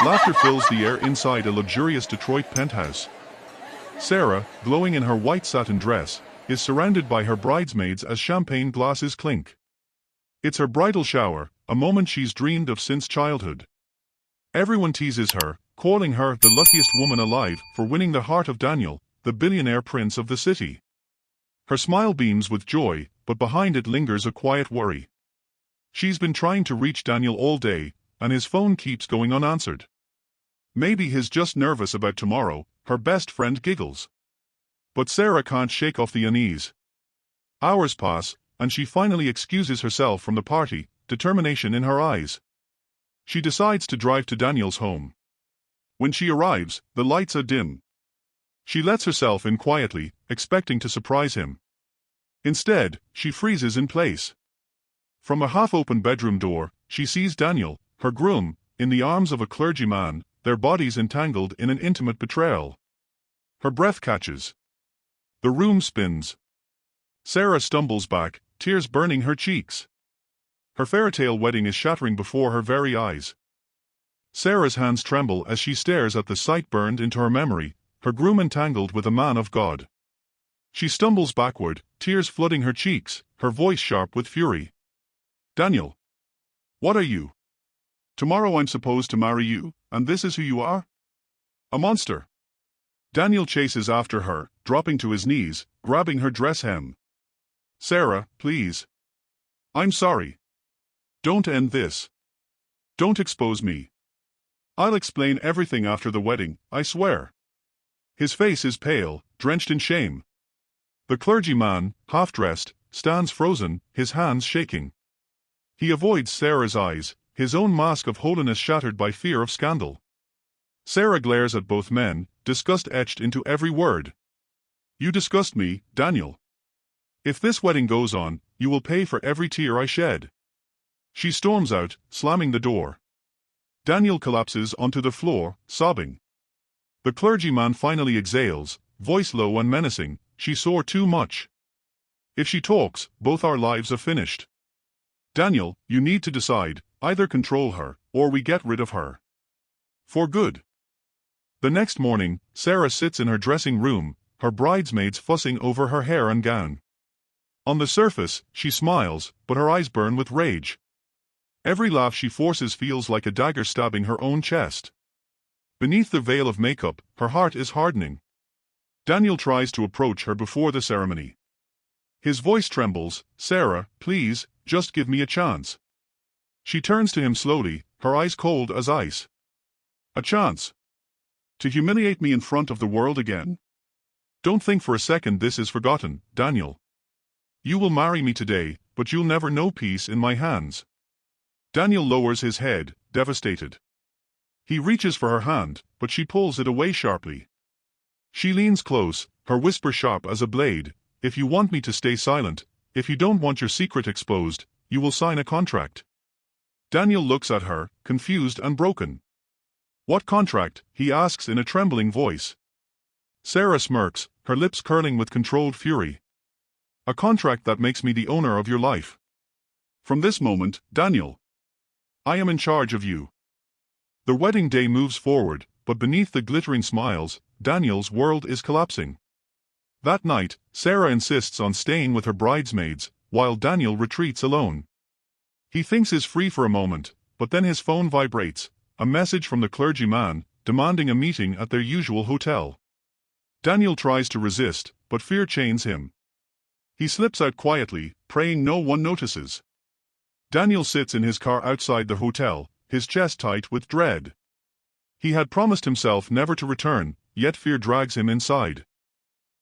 Laughter fills the air inside a luxurious Detroit penthouse. Sarah, glowing in her white satin dress, is surrounded by her bridesmaids as champagne glasses clink. It's her bridal shower, a moment she's dreamed of since childhood. Everyone teases her, calling her the luckiest woman alive for winning the heart of Daniel, the billionaire prince of the city. Her smile beams with joy, but behind it lingers a quiet worry. She's been trying to reach Daniel all day, and his phone keeps going unanswered. Maybe he's just nervous about tomorrow, her best friend giggles. But Sarah can't shake off the unease. Hours pass, and she finally excuses herself from the party, determination in her eyes. She decides to drive to Daniel's home. When she arrives, the lights are dim. She lets herself in quietly, expecting to surprise him. Instead, she freezes in place. From a half-open bedroom door, she sees Daniel, her groom, in the arms of a clergyman, their bodies entangled in an intimate betrayal. Her breath catches. The room spins. Sarah stumbles back, tears burning her cheeks. Her fairytale wedding is shattering before her very eyes. Sarah's hands tremble as she stares at the sight burned into her memory, her groom entangled with a man of God. She stumbles backward, tears flooding her cheeks, her voice sharp with fury. Daniel. What are you? Tomorrow I'm supposed to marry you, and this is who you are? A monster. Daniel chases after her, dropping to his knees, grabbing her dress hem. Sarah, please. I'm sorry. Don't end this. Don't expose me. I'll explain everything after the wedding, I swear. His face is pale, drenched in shame. The clergyman, half-dressed, stands frozen, his hands shaking. He avoids Sarah's eyes, his own mask of holiness shattered by fear of scandal. Sarah glares at both men, disgust etched into every word. You disgust me, Daniel. If this wedding goes on, you will pay for every tear I shed. She storms out, slamming the door. Daniel collapses onto the floor, sobbing. The clergyman finally exhales, voice low and menacing, she saw too much. If she talks, both our lives are finished. Daniel, you need to decide, either control her, or we get rid of her. For good. The next morning, Sarah sits in her dressing room, her bridesmaids fussing over her hair and gown. On the surface, she smiles, but her eyes burn with rage. Every laugh she forces feels like a dagger stabbing her own chest. Beneath the veil of makeup, her heart is hardening. Daniel tries to approach her before the ceremony. His voice trembles, Sarah, please, just give me a chance. She turns to him slowly, her eyes cold as ice. A chance? To humiliate me in front of the world again? Don't think for a second this is forgotten, Daniel. You will marry me today, but you'll never know peace in my hands. Daniel lowers his head, devastated. He reaches for her hand, but she pulls it away sharply. She leans close, her whisper sharp as a blade, if you want me to stay silent, if you don't want your secret exposed, you will sign a contract. Daniel looks at her, confused and broken. What contract? He asks in a trembling voice. Sarah smirks, her lips curling with controlled fury. A contract that makes me the owner of your life. From this moment, Daniel, I am in charge of you. The wedding day moves forward, but beneath the glittering smiles, Daniel's world is collapsing. That night, Sarah insists on staying with her bridesmaids, while Daniel retreats alone. He thinks he's free for a moment, but then his phone vibrates, a message from the clergyman, demanding a meeting at their usual hotel. Daniel tries to resist, but fear chains him. He slips out quietly, praying no one notices. Daniel sits in his car outside the hotel, his chest tight with dread. He had promised himself never to return, yet fear drags him inside.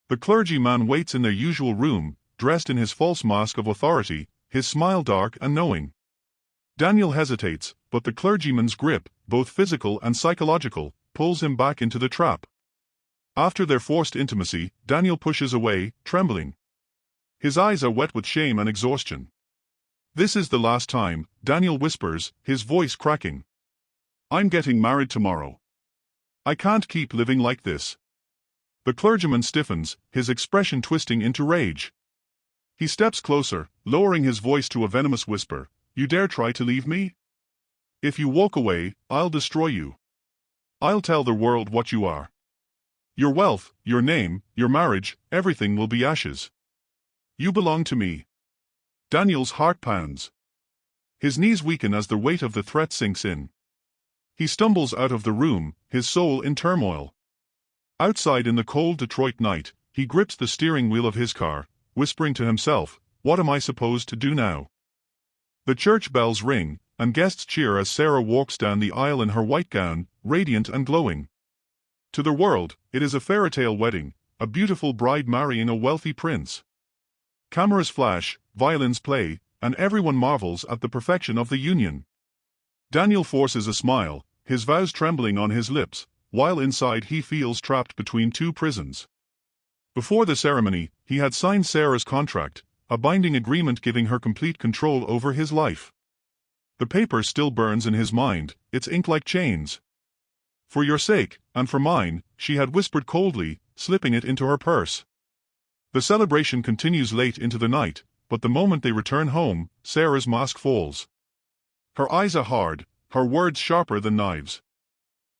The clergyman waits in their usual room, dressed in his false mask of authority, his smile dark and knowing. Daniel hesitates, but the clergyman's grip, both physical and psychological, pulls him back into the trap. After their forced intimacy, Daniel pushes away, trembling. His eyes are wet with shame and exhaustion. This is the last time, Daniel whispers, his voice cracking. I'm getting married tomorrow. I can't keep living like this. The clergyman stiffens, his expression twisting into rage. He steps closer, lowering his voice to a venomous whisper. You dare try to leave me? If you walk away, I'll destroy you. I'll tell the world what you are. Your wealth, your name, your marriage, everything will be ashes. You belong to me. Daniel's heart pounds. His knees weaken as the weight of the threat sinks in. He stumbles out of the room, his soul in turmoil. Outside in the cold Detroit night, he grips the steering wheel of his car, whispering to himself, "What am I supposed to do now?" The church bells ring, and guests cheer as Sarah walks down the aisle in her white gown, radiant and glowing. To the world, it is a fairytale wedding, a beautiful bride marrying a wealthy prince. Cameras flash, violins play, and everyone marvels at the perfection of the union. Daniel forces a smile, his vows trembling on his lips, while inside he feels trapped between two prisons. Before the ceremony, he had signed Sarah's contract, a binding agreement giving her complete control over his life. The paper still burns in his mind, its ink like chains. "For your sake, and for mine," she had whispered coldly, slipping it into her purse. The celebration continues late into the night, but the moment they return home, Sarah's mask falls. Her eyes are hard, her words sharper than knives.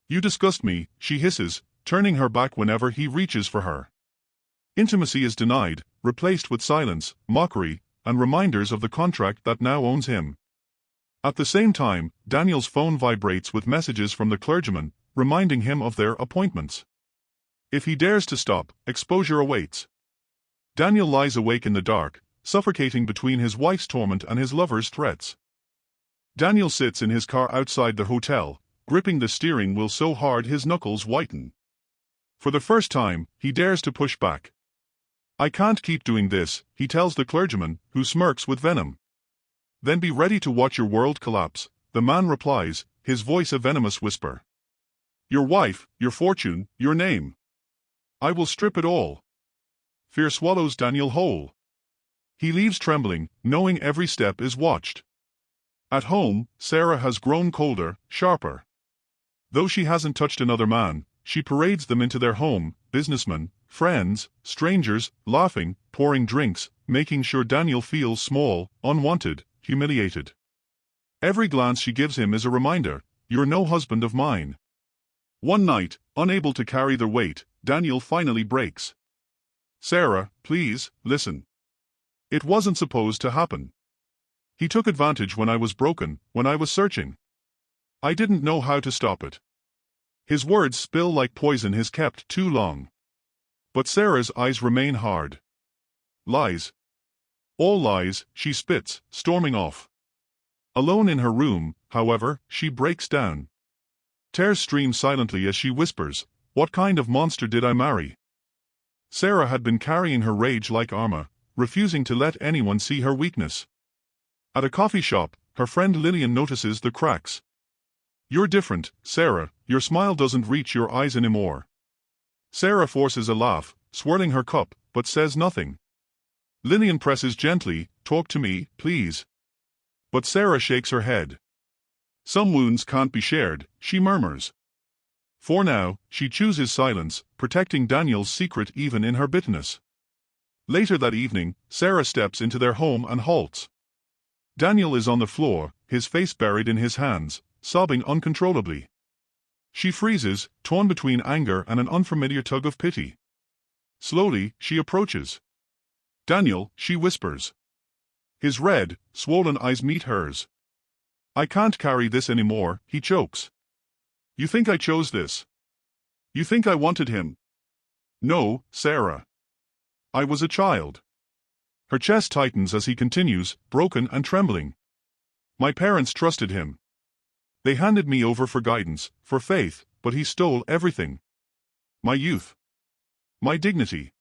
"You disgust me," she hisses, turning her back whenever he reaches for her. Intimacy is denied, replaced with silence, mockery, and reminders of the contract that now owns him. At the same time, Daniel's phone vibrates with messages from the clergyman, reminding him of their appointments. If he dares to stop, exposure awaits. Daniel lies awake in the dark, suffocating between his wife's torment and his lover's threats. Daniel sits in his car outside the hotel, gripping the steering wheel so hard his knuckles whiten. For the first time, he dares to push back. "I can't keep doing this," he tells the clergyman, who smirks with venom. "Then be ready to watch your world collapse," the man replies, his voice a venomous whisper. "Your wife, your fortune, your name. I will strip it all." Fear swallows Daniel whole. He leaves trembling, knowing every step is watched. At home, Sarah has grown colder, sharper. Though she hasn't touched another man, she parades them into their home, businessmen, friends, strangers, laughing, pouring drinks, making sure Daniel feels small, unwanted, humiliated. Every glance she gives him is a reminder, "You're no husband of mine." One night, unable to carry the weight, Daniel finally breaks. "Sarah, please, listen. It wasn't supposed to happen. He took advantage when I was broken, when I was searching. I didn't know how to stop it." His words spill like poison he's kept too long. But Sarah's eyes remain hard. "Lies. All lies," she spits, storming off. Alone in her room, however, she breaks down. Tears stream silently as she whispers, "What kind of monster did I marry?" Sarah had been carrying her rage like armor, refusing to let anyone see her weakness. At a coffee shop, her friend Lillian notices the cracks. "You're different, Sarah, your smile doesn't reach your eyes anymore." Sarah forces a laugh, swirling her cup, but says nothing. Lillian presses gently, "Talk to me, please." But Sarah shakes her head. "Some wounds can't be shared," she murmurs. For now, she chooses silence, protecting Daniel's secret even in her bitterness. Later that evening, Sarah steps into their home and halts. Daniel is on the floor, his face buried in his hands, sobbing uncontrollably. She freezes, torn between anger and an unfamiliar tug of pity. Slowly, she approaches. "Daniel," she whispers. His red, swollen eyes meet hers. "I can't carry this anymore," he chokes. "You think I chose this? You think I wanted him?" "No, Sarah. I was a child." Her chest tightens as he continues, broken and trembling. "My parents trusted him. They handed me over for guidance, for faith, but he stole everything. My youth. My dignity.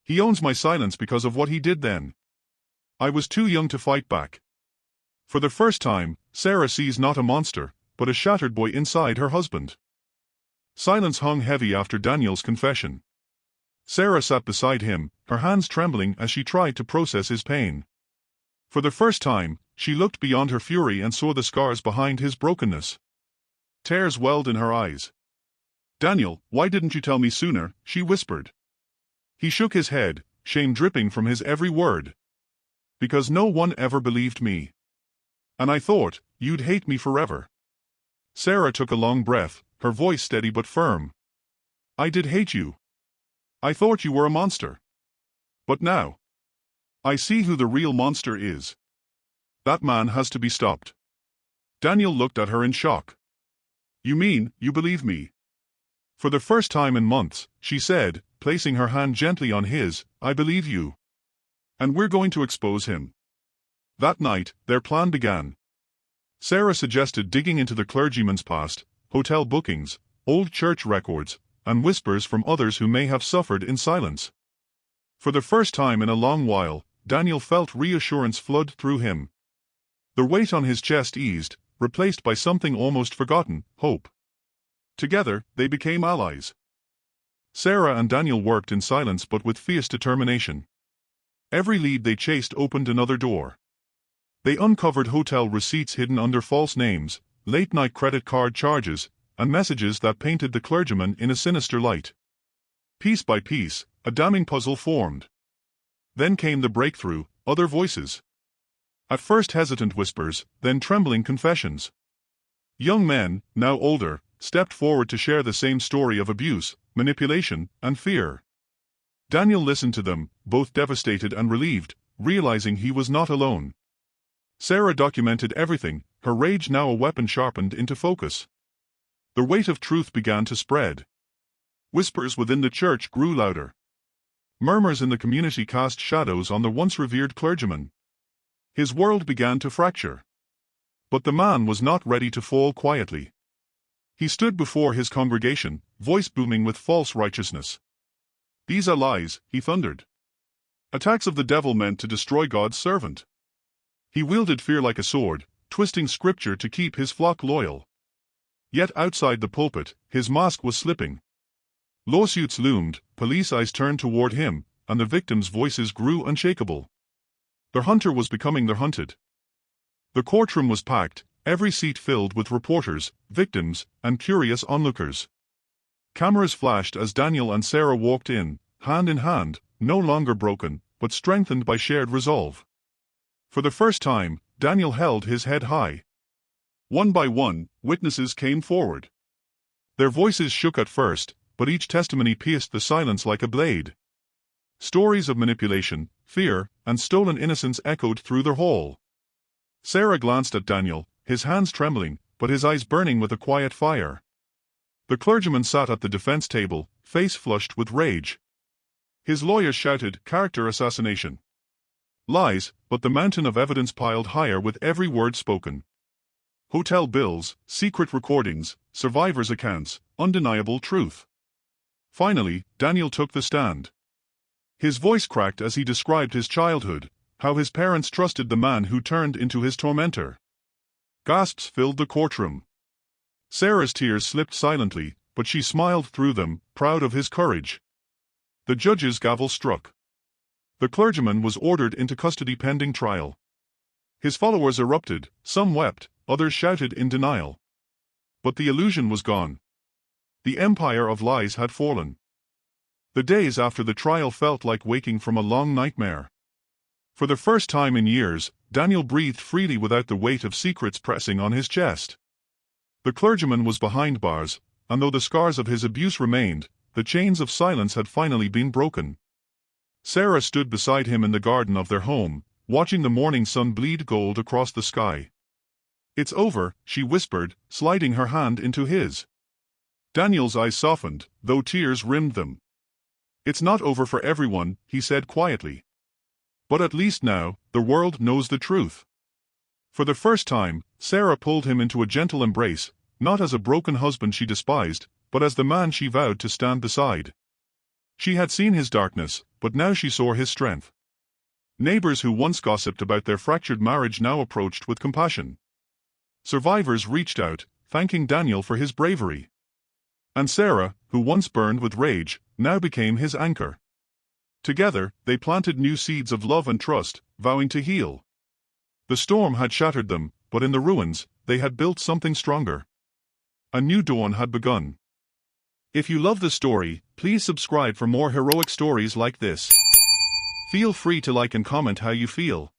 He owns my silence because of what he did then. I was too young to fight back." For the first time, Sarah sees not a monster, but a shattered boy inside her husband. Silence hung heavy after Daniel's confession. Sarah sat beside him, her hands trembling as she tried to process his pain. For the first time, she looked beyond her fury and saw the scars behind his brokenness. Tears welled in her eyes. "Daniel, why didn't you tell me sooner?" she whispered. He shook his head, shame dripping from his every word. "Because no one ever believed me. And I thought, you'd hate me forever." Sarah took a long breath, her voice steady but firm. "I did hate you. I thought you were a monster. But now, I see who the real monster is. That man has to be stopped." Daniel looked at her in shock. "You mean, you believe me?" For the first time in months, she said, placing her hand gently on his, "I believe you. And we're going to expose him." That night, their plan began. Sarah suggested digging into the clergyman's past, hotel bookings, old church records, and whispers from others who may have suffered in silence. For the first time in a long while, Daniel felt reassurance flood through him. The weight on his chest eased, replaced by something almost forgotten, hope. Together, they became allies. Sarah and Daniel worked in silence but with fierce determination. Every lead they chased opened another door. They uncovered hotel receipts hidden under false names, late-night credit card charges, and messages that painted the clergyman in a sinister light. Piece by piece, a damning puzzle formed. Then came the breakthrough, other voices. At first hesitant whispers, then trembling confessions. Young men, now older, stepped forward to share the same story of abuse, manipulation, and fear. Daniel listened to them, both devastated and relieved, realizing he was not alone. Sarah documented everything, her rage now a weapon sharpened into focus. The weight of truth began to spread. Whispers within the church grew louder. Murmurs in the community cast shadows on the once revered clergyman. His world began to fracture. But the man was not ready to fall quietly. He stood before his congregation, voice booming with false righteousness. "These are lies," he thundered. "Attacks of the devil meant to destroy God's servant." He wielded fear like a sword, twisting scripture to keep his flock loyal. Yet outside the pulpit, his mask was slipping. Lawsuits loomed, police eyes turned toward him, and the victims' voices grew unshakable. Their hunter was becoming their hunted. The courtroom was packed, every seat filled with reporters, victims, and curious onlookers. Cameras flashed as Daniel and Sarah walked in hand, no longer broken, but strengthened by shared resolve. For the first time, Daniel held his head high. One by one, witnesses came forward. Their voices shook at first, but each testimony pierced the silence like a blade. Stories of manipulation, fear, and stolen innocence echoed through the hall. Sarah glanced at Daniel, his hands trembling, but his eyes burning with a quiet fire. The clergyman sat at the defense table, face flushed with rage. His lawyers shouted, "Character assassination." Lies, but the mountain of evidence piled higher with every word spoken. Hotel bills, secret recordings, survivors' accounts, undeniable truth. Finally, Daniel took the stand. His voice cracked as he described his childhood, how his parents trusted the man who turned into his tormentor. Gasps filled the courtroom. Sarah's tears slipped silently, but she smiled through them, proud of his courage. The judge's gavel struck. The clergyman was ordered into custody pending trial. His followers erupted, some wept, others shouted in denial. But the illusion was gone. The empire of lies had fallen. The days after the trial felt like waking from a long nightmare. For the first time in years, Daniel breathed freely without the weight of secrets pressing on his chest. The clergyman was behind bars, and though the scars of his abuse remained, the chains of silence had finally been broken. Sarah stood beside him in the garden of their home, watching the morning sun bleed gold across the sky. "It's over," she whispered, sliding her hand into his. Daniel's eyes softened, though tears rimmed them. "It's not over for everyone," he said quietly. "But at least now, the world knows the truth." For the first time, Sarah pulled him into a gentle embrace, not as a broken husband she despised, but as the man she vowed to stand beside. She had seen his darkness, but now she saw his strength. Neighbors who once gossiped about their fractured marriage now approached with compassion. Survivors reached out, thanking Daniel for his bravery. And Sarah, who once burned with rage, now became his anchor. Together, they planted new seeds of love and trust, vowing to heal. The storm had shattered them, but in the ruins, they had built something stronger. A new dawn had begun. If you love the story, please subscribe for more heroic stories like this. Feel free to like and comment how you feel.